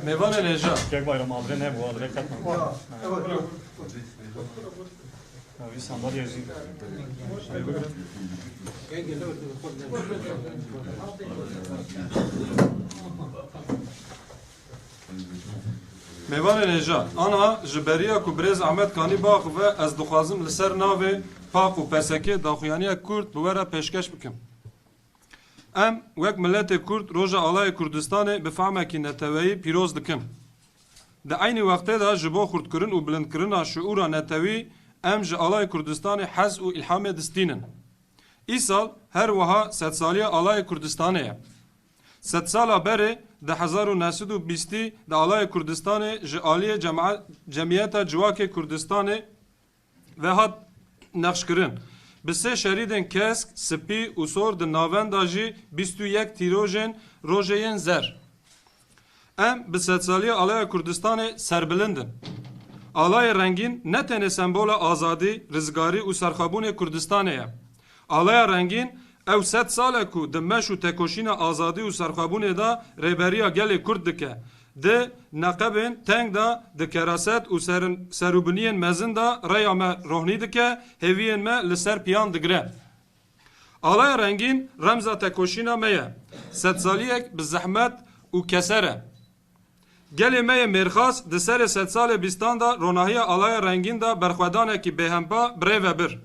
Mevan Eleja. Gel bayram adre ne bu adre katma. Bir sandalye yüzü. Mevan Eleja. Ana jiberiya ku brez Ahmet Kani Bağ ve ez dixwazim li ser navê Pak û Persekê daxuyaniya Kurd bi were pêşkeş bikim. Em wek milletê Kurd roja alayê Kurdistanê bi fehmekî neteweyî pîroz dikin. Di aynî wextê de ji bo xurtkirin û bilindkirina şuûra netewî em ji alayê Kurdistanê hez û îlhamê distînin. Îsal her wiha sedsaliya alayê Kurdistanê ye. Sedsala berê di 1920 di alayê Kurdistanê ji aliyê Cemiyeta Civakê Kurdistanê ve hat nexşkirin. Bi sê şerîdên kesk, spî û sor di navenda jî 21 tîrojên rojeyên zer. Em bi sedsaliya alaya Kurdistanê serbilindin. Alayê rengîn ne tenê sembola azadî, rizgarî û serxwebûnê Kurdistanê ye. Alaya rengîn ew 100 sal ku di meş û tekoşîna azadî û serxwebûnê da rêberiya gelê Kurd dike. Di neqebên teng da di keraset û serûbiniyên mezin da reya me rohnî dike, hêviyên me li ser piyan digire. Alaya rengîn remza tekoşîna me ye. Sedsaliyek bi zehmet û keser e. Gelê me yê mêrxas di serê sedsalê bîstan da ronahiya alaya rengîn da berxwedanekî bêhempa birêve bir.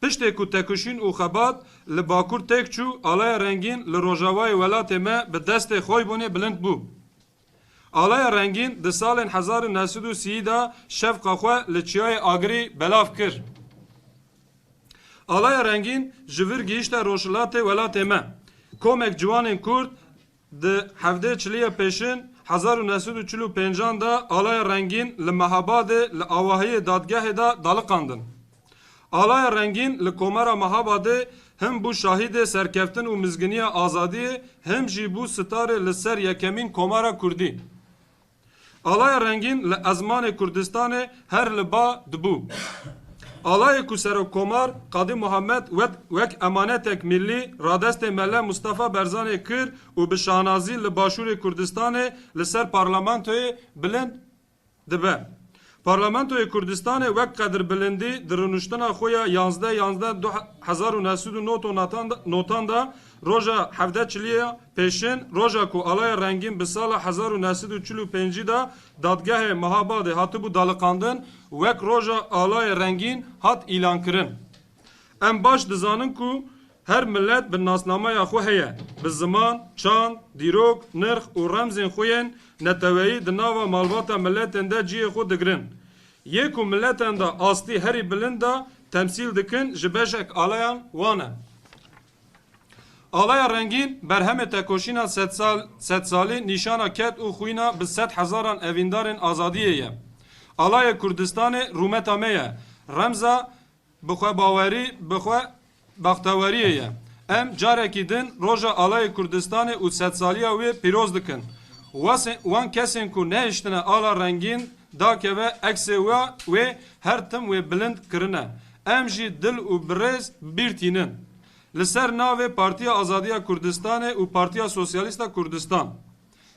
Piştê ku tekoşîn û xebat li Bakur têk çû, alaya rengîn li rojavayê welatê me bi destê Xoybûnê bilind bû. Alaya rengîn di salên 1930 da şefqa xwe li çiyayê Agrî belav kir. Alaya rengîn ji vir gihîşte rojhilatê welatê me. Komek ciwanên Kurd di hevdê çiliyê pêşin 1945 da alaya rengîn li Mehabadê li awahiyê dadgehê da daliqandin. Alaya rengîn li Komara Mehabadê him bû şahîdê serkeftin û mizginiya azadiyê, him jî bû sitarê li ser yekemîn Komara Kurdî. Alaya rengîn li Ezmanê Kurdistanê her li ba dibû. Alayê ku Serokkomar Qadî Muhammed wek emanetek millî radestê Melle Mustafa Berzanê kir û bi şahnazî li başûrê Kurdistanê li ser parlamentoyê bilind dibe. Parlamentoyê Kurdistanê wek qedir bilindî di rûniştina xwe ya 11-11-2009 notan da roja hevde çiliya pêşin roja ku alaya rengîn bi sala 1945 da dadgehê Mehabadê hatibû daliqandin wek roja alaya rengîn hat îlan kirin. Em baş dizanin ku her millet bi nasnamaya xwe heye. Bi ziman, çand, dîrok, nirx û remzên xwe yên neteweyî di nava malbata milletên de ciyê xwe digirin. Yê ku milletên de astî herî bilind da temsîl dikin ji beşek alayan wan e. Alaya rengîn berhemê tekoşîna sed salî nîşana ket û xwîna bi 100,000 evîndarên azadiyê ye. Alaya Kurdistanê rûmeta me ye. Remza bixwe bawerî bixwe baxteweriyê ye. Em carekî din roja alayê Kurdistanê û sedsaliya wê pîroz dikin. Wan kesên ku nehiştine ala rengîn dakeve eksê wê her tim wê bilind kirine. Em jî dil û birêz bîrtînin. Li ser navê Partiya Azadiya Kurdistanê û Partiya Sosyalîsta Kurdistan.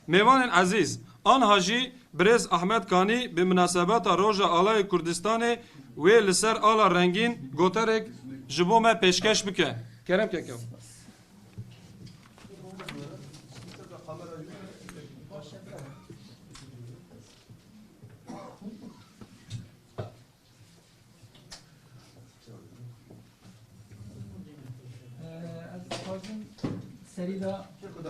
Mêvanên ezîz, anha jî Birêz Ahmet Kanî bi münasebeta roja alayê Kurdistanê wê li ser ala rengîn goterek ji bo me pêşkeş bike. Kerem kekev. Serida bu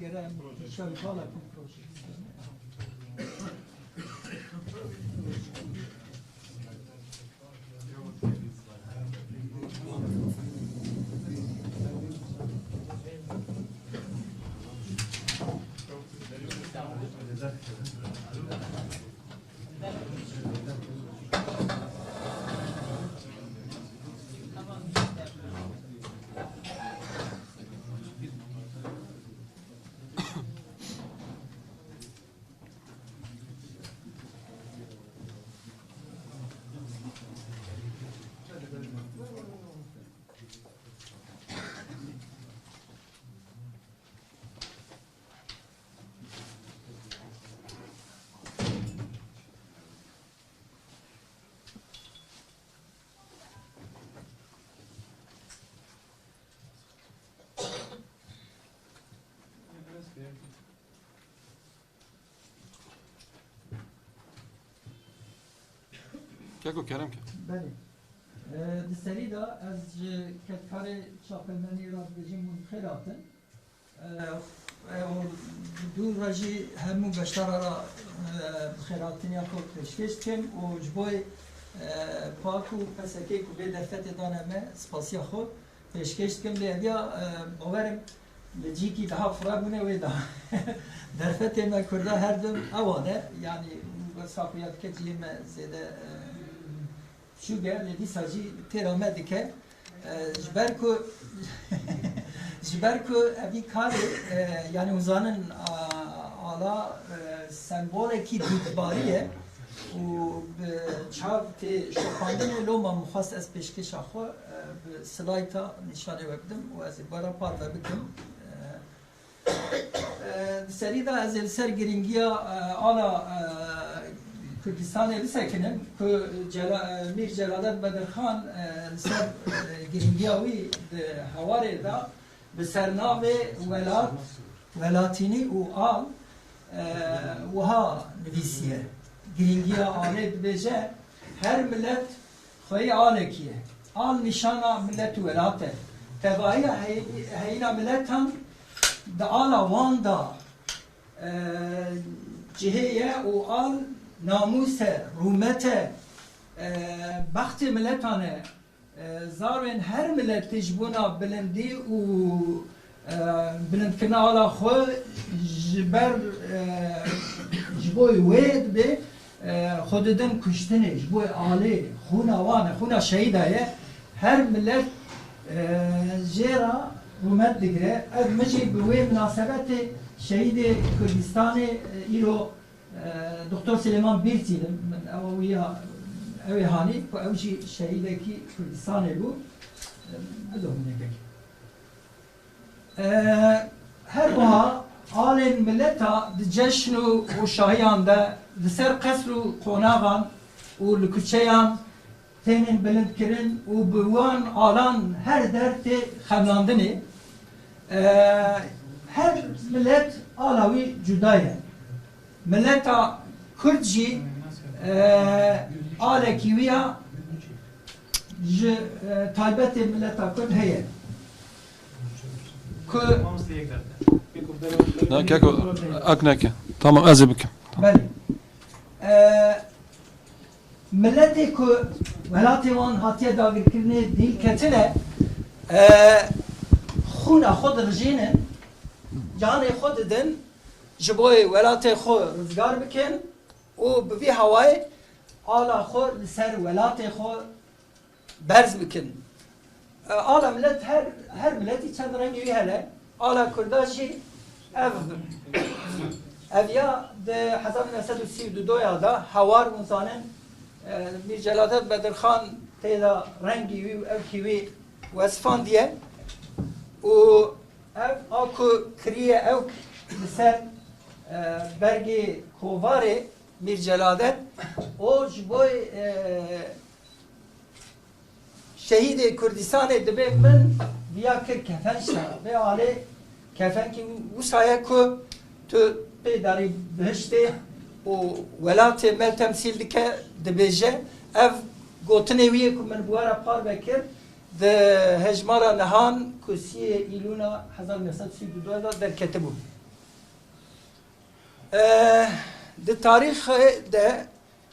gelen şarkılarla Keko kerem ke. بله دسری دا از کتکار چاپلمنی را بجیم خیراتن دو راجی همون گشتار را خیراتنی اکو پیشکش کن و جبوی پاکو پسکی کو به دفت دانمه سپاسیا خود پیشکش کن لیدیا باورم لجیکی daha فرابونه و دا درفت ما کرده هر دم اوانه یعنی ساقیات کتیم زیده شو گه لدی ساجی ترامه دکه جبرکو ابی کاری یعنی uzanın ala sembolü ki dutbariye و چاو تی شپاندن لوما مخواست از پیشکش آخو سلایتا نشانه وبدم و از بارا پار وبکم سری دا از سر گرینگیا آلا Kürdistan'ı bisekinim ki Mir Celadet Bedirxan ser giringiyavi havare da bi sernavê welatînî û al wiha nivîsiye. Giringiya alê dibêje her millet xweyî alekî ye. Al nîşana millet û welat e. Tevahiya heyîna milletan di ala wan da cihêye û al namuse, rumete, baxti milletane zarên her milletê ji bona bilindî û bilindkirina ala xwe ji ber ji bo wê dibe xwe didin kuştinê ji bo alê xûna wan e xûna şehîda ye her millet jêra rûmet digire ev min jî bi wê münasebetê şehîdê Kurdistanê îro Doktor Süleyman Birti'nin evi hani bu evci şehideki Kürdistan'ı bu bilmem her boğa alen milleta ceşnu u şahiyanda ser kasru konagan u lükçeyan tenin bilindkirin u buvan alan her derte xemlandını her millet alavi cudaya milleta Kürtçi alekiviya ji taybet milleta Kürt heye. Ne keko akneke. Tamam az bikim. Beli. Milleti ku velatê wan hatiye dagirkirinê dîl ketine xûna xwe dirjînin canê xwe didin ji bo welatê xwe rizgar bikin û bi vî hewayê ala xwe li ser welatê xwe berz bikin. Ala millet her milletî çend rengî wî hele. Ala Kurda jî ev ya di 1932 da hewar û zanin Mir Celadet Bedirxan têda rengî wî û evkî wî wesfandiye û ev a ku kiriye ew li ser bergê kovarê Mir Celadet o ji bo şehîdê Kurdistanê dibe min viya kir kefen şa ve alê kefen ki wisa ku tu pê darî bihiştê û welatê me temsîl dike dibêje ev gotinê wî ye ku min bi wara par vekir di hejmara nihan ku siyê îlûna 1932 da derketibû. Di tarîxê de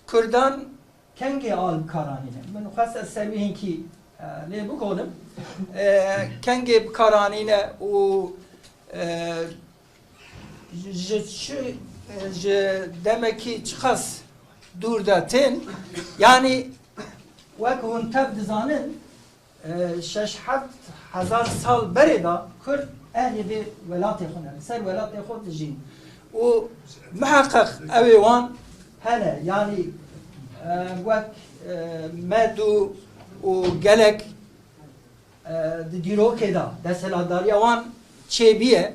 Kurdan kengê al karanîne. Min xwest ez ser wî hinkî lê bikonim. Kengê bikaranîne û ji demekî çiqas dûr de tên yani wek hûn tev dizanin 6-7 hezar sal berê da Kurd ehlê vê welatê xwe ne ser welatê xwe dijîn û miheqeq ew ê wan hene yani wek medu û gelek di dîrokê da desthilatdariya wan çêbiye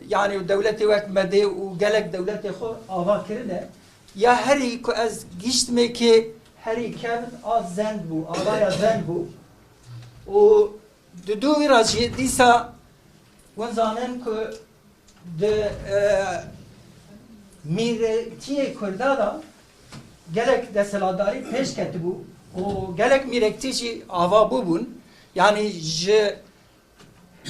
yani dewletê wek medê û gelek dewletê xwe ava kirine ya herî ku ez gîştmekê herî kevin a zend bû avaya zend bû û di dû wî ra jî dîsa hûn zanin ku di mîretiyê Kurda da gelek deseladari peş keti bu. O gelek mirektici ava bubun. Yani je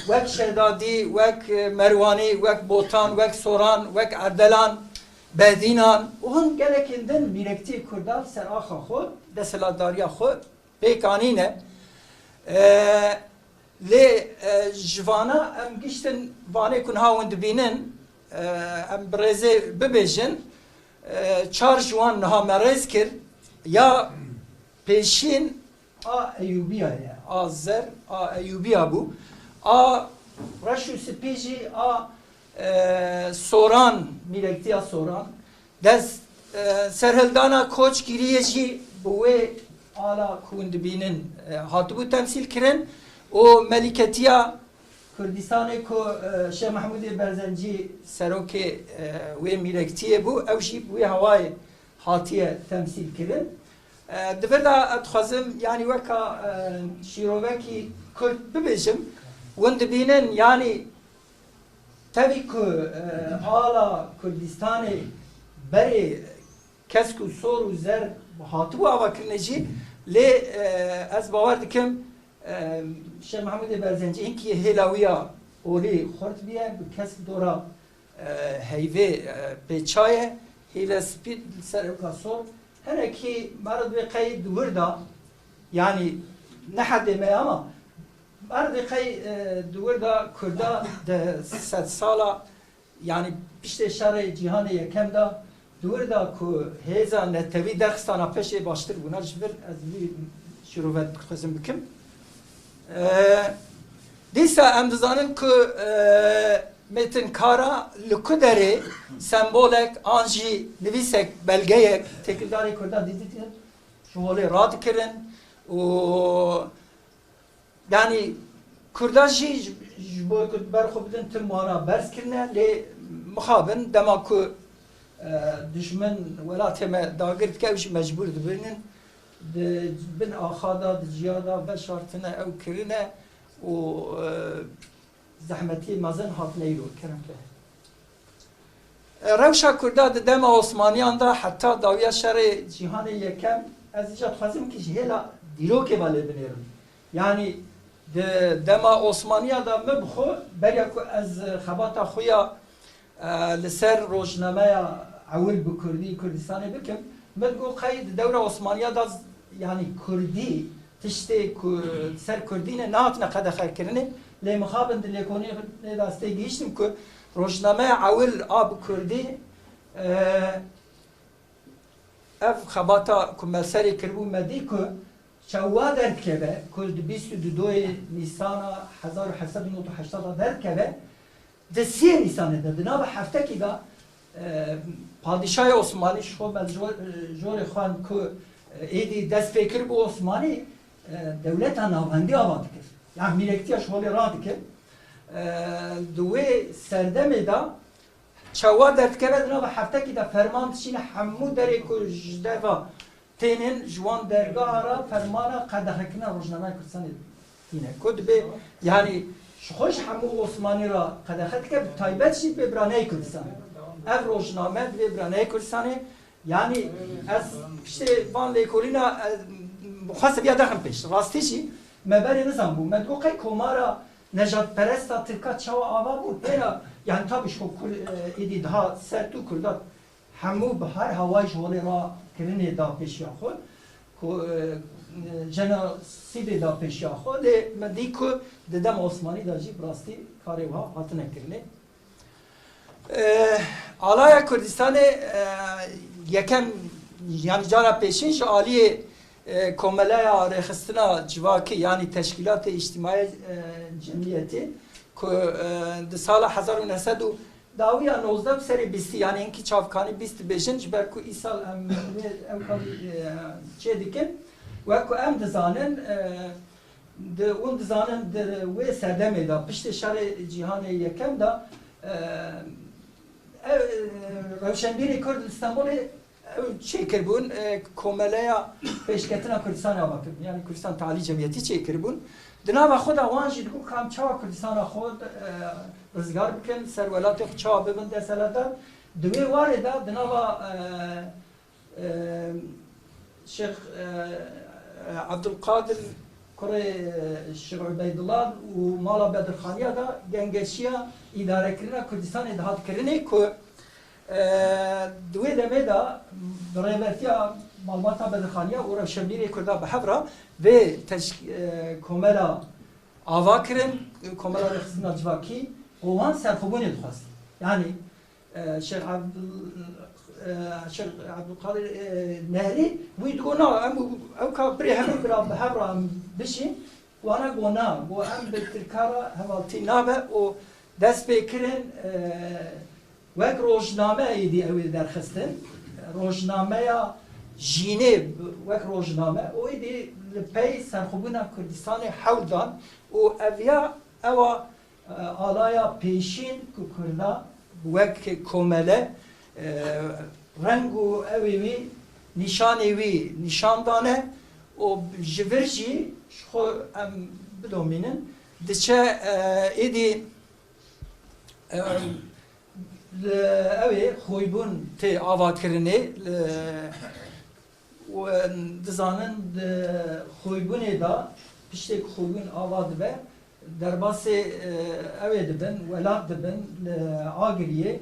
vek şedadi, vek mervani, vek botan, vek soran, vek erdelan, bedinan. Onun gelekinden mirekti kurda ser axa xod, deseladariya xod, pekanine. Le jvana em giştin vane kun havun dibinin em breze bibejin çar jwan naha merez kir ya peşin a Eyyubiya ya a zer a Eyyubiya bu a raşu spiji a soran milektiya soran des serhildana koç giriyeci bu ve ala kun dibinin hatubu temsil kirin o meliketiya Kurdistanê ku Şeyh Mahmudê Berzencî serokê wê mîrektiye bû ew jî wê hewayê hatiye temsîl kirin. Divir da dixwazim yanî weka şîrovekî Kurd bibêjim hûn dibînin yanî tevî ku ala Kurdistanê berê kesk û sor û zer hatibû avakirinê jî lê ez bawer dikim Şeyh Mahmud Berzenci inki helawiya oli xort biye bu kes dora heyve peçaye heyve spid ser kasor her ki marad ve kay duvarda yani ne hademe ama marad ve kay duvarda kurda de 7 sala yani işte şare cihanı yekemda duvarda ku heza netevi derstana peşe baştır buna jibir az bir şuruvet kızım bikim Dîsa em dizanin ku metin kara li ku derê sembolek an jî nivîsek belgeyek tekildarê Kurda dîdîtir ji holê radikirin û yani Kurda jî ji bo ku berxwe bidin tim wana berz kirine lê mixabin dema ku dijmin welatê me dagir dike ew jî mecbûr dibinin bin axada ciyada beşartına ev kirine o zahmeti mazın hatneyro keremle. Revşa Kurda de dema Osmaniyan da hatta daviya şerê cihanê yekem ez icat xwazim ki ji hêla dîrokê velê binêrim. Yani de dema Osmaniya da me bixwe berya ku ez xebata xwe ya li ser rojnameya ewil bi Kurdî Kurdistanê bikim me digo qey devra Osmaniya da yani Kurdi tişte ser Kurdine ne hatına kadar kirine le muhabend le konu ne daste geçtim ku rojname awil ab Kurdi ev xabata ku meseri kirbu medi ku şawwa derkebe kuld 22 Nisan'a 1780 derkebe de 3 Nisan'da de nava hafta ki da padişah Osmanlı şu jore xan ku ایدی دست فکر بو عثمانی دولت ناوندی آباد کرد yani milektiya şöyle rahat ki دوی سردمه دا چوا درد کرد نه و هفته کی دا فرمان تشین همو دری کو جدوا تینن جوان درگاه را فرمان قدح کنه روزنامه کردن اینه کد به yani خوش همو عثمانی را قدحت که تایبت شید به برانه کردن ev روزنامه به برانه کردن yani از işte van lekolina خاصه بیا داخل پیش راستیشی مبری نظام بود مدگو قی کمارا نجات پرستا ترکا چاوا آوا بود اینا yani tabii şu idi daha sertu kurda hamu bahar havai jole ra kirine da peş yaxo ko jena side da peş yaxo de mediku dedem Osmani da ji brasti kareva hatına kirine alaya Kürdistan'ı yekem yani cara peşin aliye komelaya rehstina civaki yani teşkilat-ı içtimai cemiyeti ku de sala 1900 dawiya 19 seri bisti yani enki çavkani bisti beşin jiber ku isal em çedikin ve ku em dizanin de un dizanin de ve serdeme da pişte şare cihanı yekem da Revşenbiri Kürt İstanbul'u çekirbun komelaya peşketina Kürdistan'a bakın yani Kürdistan Tali Cemiyeti çekirbun dinava xoda wanjid ku kam çava Kürdistan'a xod rızgar bikin servelatı çava bibin deselada dve var da dinava Şeyh Abdülkadir Kore Şeyh Ubeydullah u Mala Bedirxaniya da gengeşiya idare kirina Kürdistan'ı dahat kirini ku دوی دمه دا برایبرتیا معلومات بدخانیه و رفشبیری کرده به حبره و کملا آوا کرن کملا رخصنا جواکی قوان سرخوبونی دخواست یعنی شیخ عبدالقادر نهری وی دگونا او که بری همه برا به حبره بشین وانا گونا و ام بترکارا حوالتی نابه و دست بکرن وک روزنامه ایدی اوی درخستن روزنامه یا جینه وک روزنامه او ایدی لپی سرخوبونا کردستان حولدان و اویا اوا آلایا پیشین که کرده وک کومله رنگ و اوی نشانی وی نشاندانه و جورجی شخو ام بدومینن دچه ایدی اوی خویبون تی آواد کرنه و دزانن خویبونی دا پشتی خویبون آواد به در باس اوی دبن ولاد دبن آگریه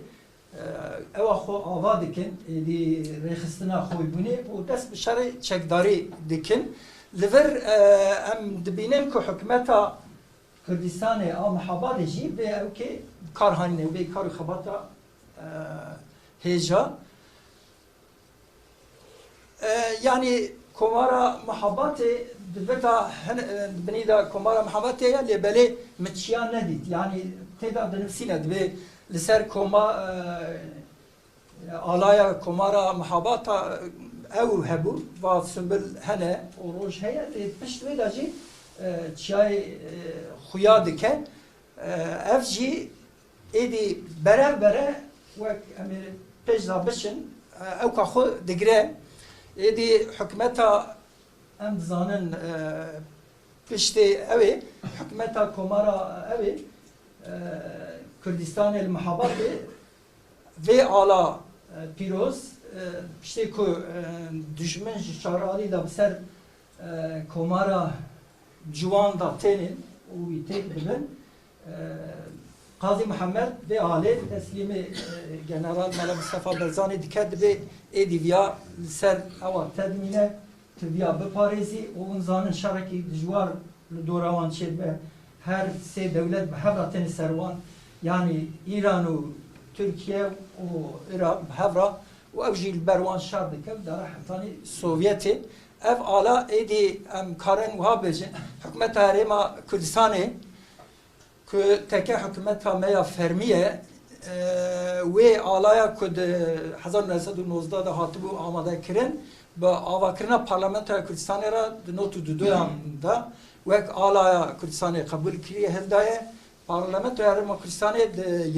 او خو آواد دکن دی ریخستنا خویبونی و دست بشاره چکداری دکن لور ام دبینن که حکمتا کردستان آم حباد جی به او که کارهانه به کار خباتا هجا yani komara muhabbeti dibeta benida komara muhabbeti ya lebele mçiyan nedit yani teda denifsine dibe liser koma alaya komara muhabbata ev hebu va sümbül hene o roj heye pişt ve daji çay xuya dike evci edi bere وك أمي بيجنا بشن أو كخو دقرة إدي حكمتها أم زانن بشتي أوي حكمتها كومارا أوي كردستان المحابات في على بيروز بشتي كو دشمن شارالي دا بسر كومارا جوان دا تنين ويتيك بلن Qazi Muhammed ve Ali teslimi General Mala Mustafa Berzani dikkat be ediya ser ava tedmine tibiya be Parisi o zanın şaraki dijwar doravan şebe her se devlet be havraten servan yani İran u Türkiye o Irak havra و evjil berwan şar dikev dara hatani Sovyeti ev ala edi em karen wa bejin hükümet harema Kürdistan'ı که تکه حکومت ها میا فرمیه و آلایا کد 1919 هاتبو آماده کرن با آواکرنا پارلمنت کردستان را نوتو دودویان دا و یک آلایا کردستان قبول کریه هلدایه پارلمنت ها کردستان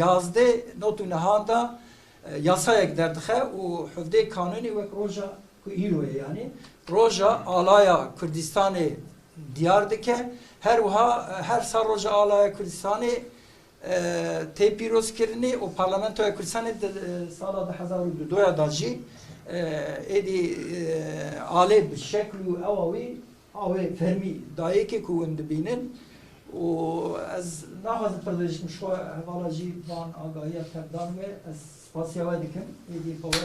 یازده نوتو نهان دا یاسا یک دردخه و حفظه قانونی و یک روژا که ایلوه یعنی روژا آلایا کردستان دیار دکه her sar roja alaya Kürdistan'ı tepiroz kirini o parlamentoya Kürdistan'ı sala da 2002 daji edi ale bir şeklu avavi ave fermi dayeke kuvend binin o az nahaz perdeleşim şu havalacı van agaya terdan ve az spasiyava dikim edi power